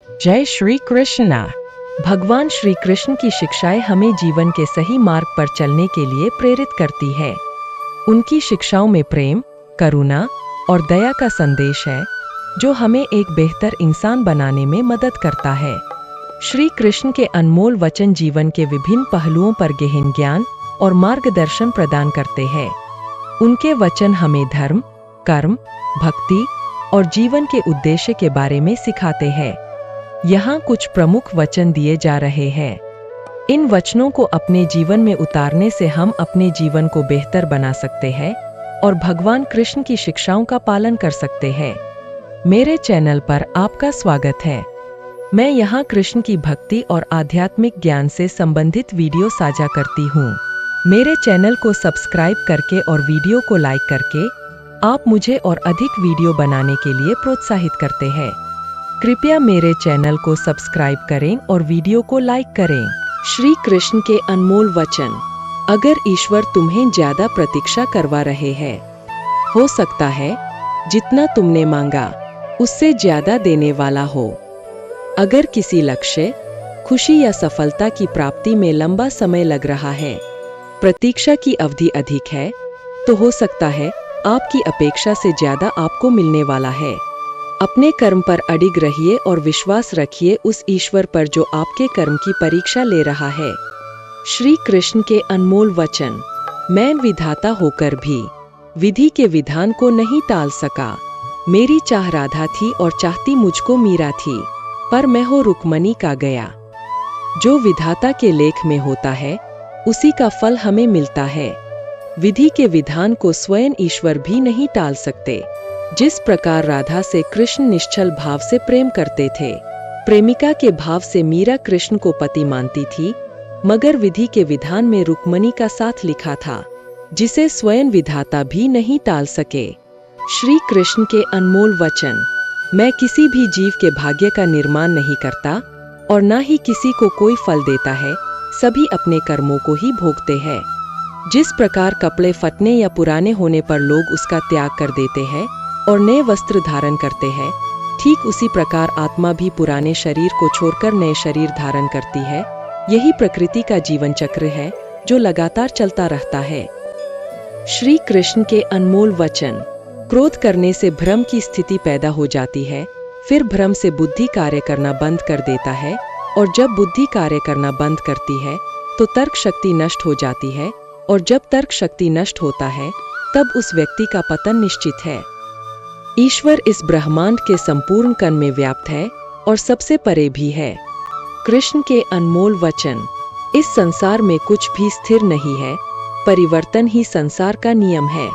जय श्री कृष्णा। भगवान श्री कृष्ण की शिक्षाएं हमें जीवन के सही मार्ग पर चलने के लिए प्रेरित करती है। उनकी शिक्षाओं में प्रेम, करुणा और दया का संदेश है, जो हमें एक बेहतर इंसान बनाने में मदद करता है। श्री कृष्ण के अनमोल वचन जीवन के विभिन्न पहलुओं पर गहन ज्ञान और मार्गदर्शन प्रदान करते हैं। उनके वचन हमें धर्म, कर्म, भक्ति और जीवन के उद्देश्य के बारे में सिखाते हैं। यहाँ कुछ प्रमुख वचन दिए जा रहे हैं। इन वचनों को अपने जीवन में उतारने से हम अपने जीवन को बेहतर बना सकते हैं और भगवान कृष्ण की शिक्षाओं का पालन कर सकते हैं। मेरे चैनल पर आपका स्वागत है। मैं यहाँ कृष्ण की भक्ति और आध्यात्मिक ज्ञान से संबंधित वीडियो साझा करती हूँ। मेरे चैनल को सब्सक्राइब करके और वीडियो को लाइक करके आप मुझे और अधिक वीडियो बनाने के लिए प्रोत्साहित करते हैं। कृपया मेरे चैनल को सब्सक्राइब करें और वीडियो को लाइक करें। श्री कृष्ण के अनमोल वचन। अगर ईश्वर तुम्हें ज्यादा प्रतीक्षा करवा रहे हैं, हो सकता है जितना तुमने मांगा उससे ज्यादा देने वाला हो। अगर किसी लक्ष्य, खुशी या सफलता की प्राप्ति में लंबा समय लग रहा है, प्रतीक्षा की अवधि अधिक है, तो हो सकता है आपकी अपेक्षा से ज्यादा आपको मिलने वाला है। अपने कर्म पर अडिग रहिए और विश्वास रखिए उस ईश्वर पर जो आपके कर्म की परीक्षा ले रहा है। श्री कृष्ण के अनमोल वचन। मैं विधाता होकर भी विधि के विधान को नहीं टाल सका। मेरी चाह राधा थी और चाहती मुझको मीरा थी, पर मैं हो रुक्मणी का गया। जो विधाता के लेख में होता है उसी का फल हमें मिलता है। विधि के विधान को स्वयं ईश्वर भी नहीं टाल सकते। जिस प्रकार राधा से कृष्ण निश्चल भाव से प्रेम करते थे, प्रेमिका के भाव से मीरा कृष्ण को पति मानती थी, मगर विधि के विधान में रुक्मणी का साथ लिखा था, जिसे स्वयं विधाता भी नहीं टाल सके। श्री कृष्ण के अनमोल वचन। मैं किसी भी जीव के भाग्य का निर्माण नहीं करता और न ही किसी को कोई फल देता है, सभी अपने कर्मों को ही भोगते हैं। जिस प्रकार कपड़े फटने या पुराने होने पर लोग उसका त्याग कर देते हैं और नए वस्त्र धारण करते हैं, ठीक उसी प्रकार आत्मा भी पुराने शरीर को छोड़कर नए शरीर धारण करती है। यही प्रकृति का जीवन चक्र है जो लगातार चलता रहता है। श्री कृष्ण के अनमोल वचन। क्रोध करने से भ्रम की स्थिति पैदा हो जाती है, फिर भ्रम से बुद्धि कार्य करना बंद कर देता है, और जब बुद्धि कार्य करना बंद करती है तो तर्क शक्ति नष्ट हो जाती है, और जब तर्क शक्ति नष्ट होता है तब उस व्यक्ति का पतन निश्चित है। ईश्वर इस ब्रह्मांड के संपूर्ण कण में व्याप्त है और सबसे परे भी है। कृष्ण के अनमोल वचन। इस संसार में कुछ भी स्थिर नहीं है, परिवर्तन ही संसार का नियम है।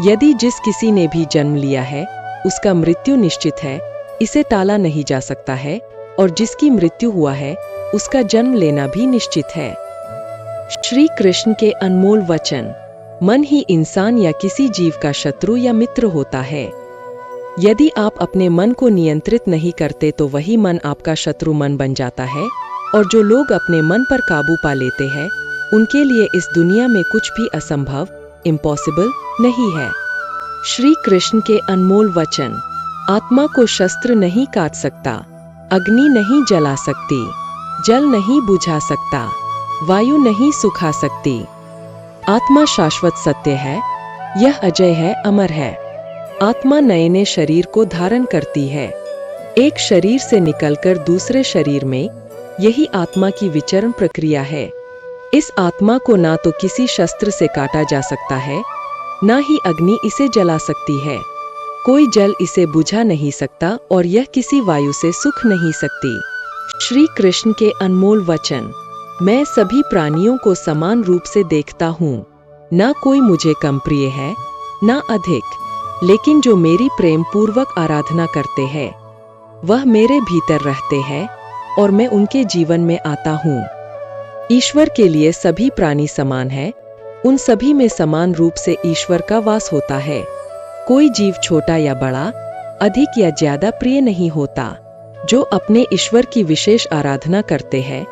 यदि जिस किसी ने भी जन्म लिया है उसका मृत्यु निश्चित है, इसे टाला नहीं जा सकता है, और जिसकी मृत्यु हुआ है उसका जन्म लेना भी निश्चित है। श्री कृष्ण के अनमोल वचन। मन ही इंसान या किसी जीव का शत्रु या मित्र होता है। यदि आप अपने मन को नियंत्रित नहीं करते तो वही मन आपका शत्रु मन बन जाता है, और जो लोग अपने मन पर काबू पा लेते हैं उनके लिए इस दुनिया में कुछ भी असंभव, इम्पॉसिबल नहीं है। श्री कृष्ण के अनमोल वचन। आत्मा को शस्त्र नहीं काट सकता, अग्नि नहीं जला सकती, जल नहीं बुझा सकता, वायु नहीं सुखा सकती। आत्मा शाश्वत सत्य है, यह अजय है, अमर है। आत्मा नए नए शरीर को धारण करती है, एक शरीर से निकलकर दूसरे शरीर में। यही आत्मा की विचरण प्रक्रिया है। इस आत्मा को ना तो किसी शस्त्र से काटा जा सकता है, ना ही अग्नि इसे जला सकती है। कोई जल इसे बुझा नहीं सकता और यह किसी वायु से सुख नहीं सकती। श्री कृष्ण के अनमोल वचन। मैं सभी प्राणियों को समान रूप से देखता हूँ, ना कोई मुझे कम प्रिय है ना अधिक, लेकिन जो मेरी प्रेम पूर्वक आराधना करते हैं वह मेरे भीतर रहते हैं और मैं उनके जीवन में आता हूँ। ईश्वर के लिए सभी प्राणी समान है, उन सभी में समान रूप से ईश्वर का वास होता है। कोई जीव छोटा या बड़ा, अधिक या ज्यादा प्रिय नहीं होता। जो अपने ईश्वर की विशेष आराधना करते हैं,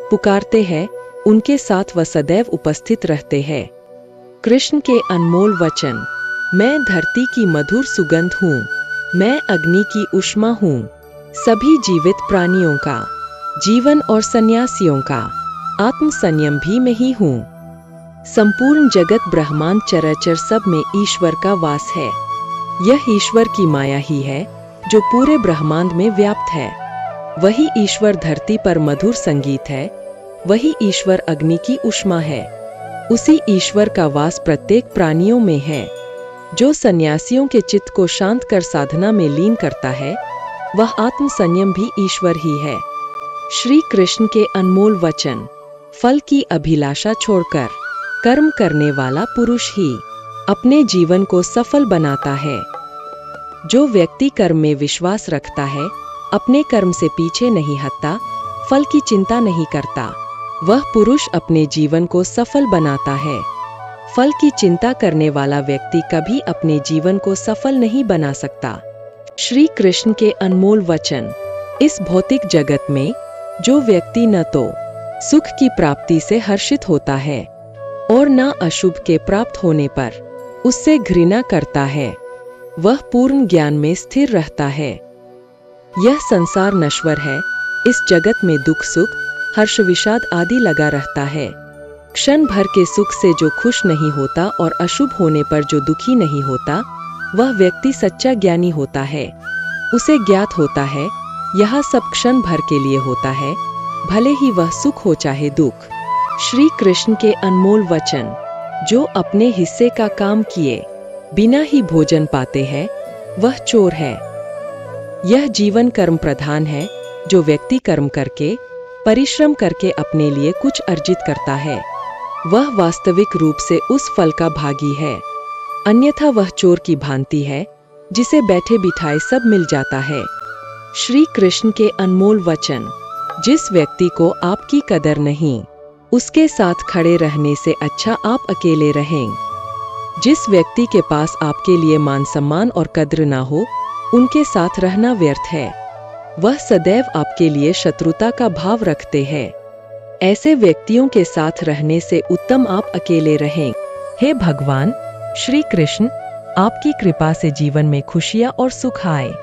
पुकारते हैं, उनके साथ वह सदैव उपस्थित रहते हैं। कृष्ण के अनमोल वचन। मैं धरती की मधुर सुगंध हूँ, मैं अग्नि की ऊष्मा हूँ, सभी जीवित प्राणियों का जीवन और सन्यासियों का आत्म संयम भी मैं ही हूँ। संपूर्ण जगत ब्रह्मांड चराचर सब में ईश्वर का वास है। यह ईश्वर की माया ही है जो पूरे ब्रह्मांड में व्याप्त है। वही ईश्वर धरती पर मधुर संगीत है, वही ईश्वर अग्नि की ऊष्मा है। उसी ईश्वर का वास प्रत्येक प्राणियों में है। जो सन्यासियों के चित्त को शांत कर साधना में लीन करता है, वह आत्म संयम भी ईश्वर ही है। श्री कृष्ण के अनमोल वचन। फल की अभिलाषा छोड़कर कर्म करने वाला पुरुष ही अपने जीवन को सफल बनाता है। जो व्यक्ति कर्म में विश्वास रखता है, अपने कर्म से पीछे नहीं हटता, फल की चिंता नहीं करता, वह पुरुष अपने जीवन को सफल बनाता है। फल की चिंता करने वाला व्यक्ति कभी अपने जीवन को सफल नहीं बना सकता। श्री कृष्ण के अनमोल वचन। इस भौतिक जगत में जो व्यक्ति न तो सुख की प्राप्ति से हर्षित होता है और न अशुभ के प्राप्त होने पर उससे घृणा करता है, वह पूर्ण ज्ञान में स्थिर रहता है। यह संसार नश्वर है। इस जगत में दुख सुख, हर्ष विषाद आदि लगा रहता है। क्षण भर के सुख से जो खुश नहीं होता और अशुभ होने पर जो दुखी नहीं होता, वह व्यक्ति सच्चा ज्ञानी होता है। उसे ज्ञात होता है यह सब क्षण भर के लिए होता है, भले ही वह सुख हो चाहे दुख। श्री कृष्ण के अनमोल वचन। जो अपने हिस्से का काम किए बिना ही भोजन पाते हैं, वह चोर है। यह जीवन कर्म प्रधान है। जो व्यक्ति कर्म करके, परिश्रम करके अपने लिए कुछ अर्जित करता है, वह वास्तविक रूप से उस फल का भागी है। अन्यथा वह चोर की भांति है, जिसे बैठे बिठाए सब मिल जाता है। श्री कृष्ण के अनमोल वचन। जिस व्यक्ति को आपकी कदर नहीं, उसके साथ खड़े रहने से अच्छा आप अकेले रहें। जिस व्यक्ति के पास आपके लिए मान सम्मान और कद्र ना हो, उनके साथ रहना व्यर्थ है। वह सदैव आपके लिए शत्रुता का भाव रखते हैं। ऐसे व्यक्तियों के साथ रहने से उत्तम आप अकेले रहें। हे भगवान श्री कृष्ण, आपकी कृपा से जीवन में खुशियाँ और सुख आए।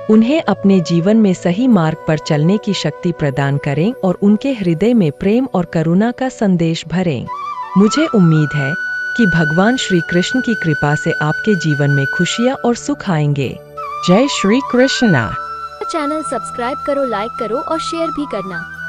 उन्हें अपने जीवन में सही मार्ग पर चलने की शक्ति प्रदान करें और उनके हृदय में प्रेम और करुणा का संदेश भरें। मुझे उम्मीद है कि भगवान श्री कृष्ण की कृपा से आपके जीवन में खुशियाँ और सुख आएंगे। जय श्री कृष्णा। चैनल सब्सक्राइब करो, लाइक करो और शेयर भी करना।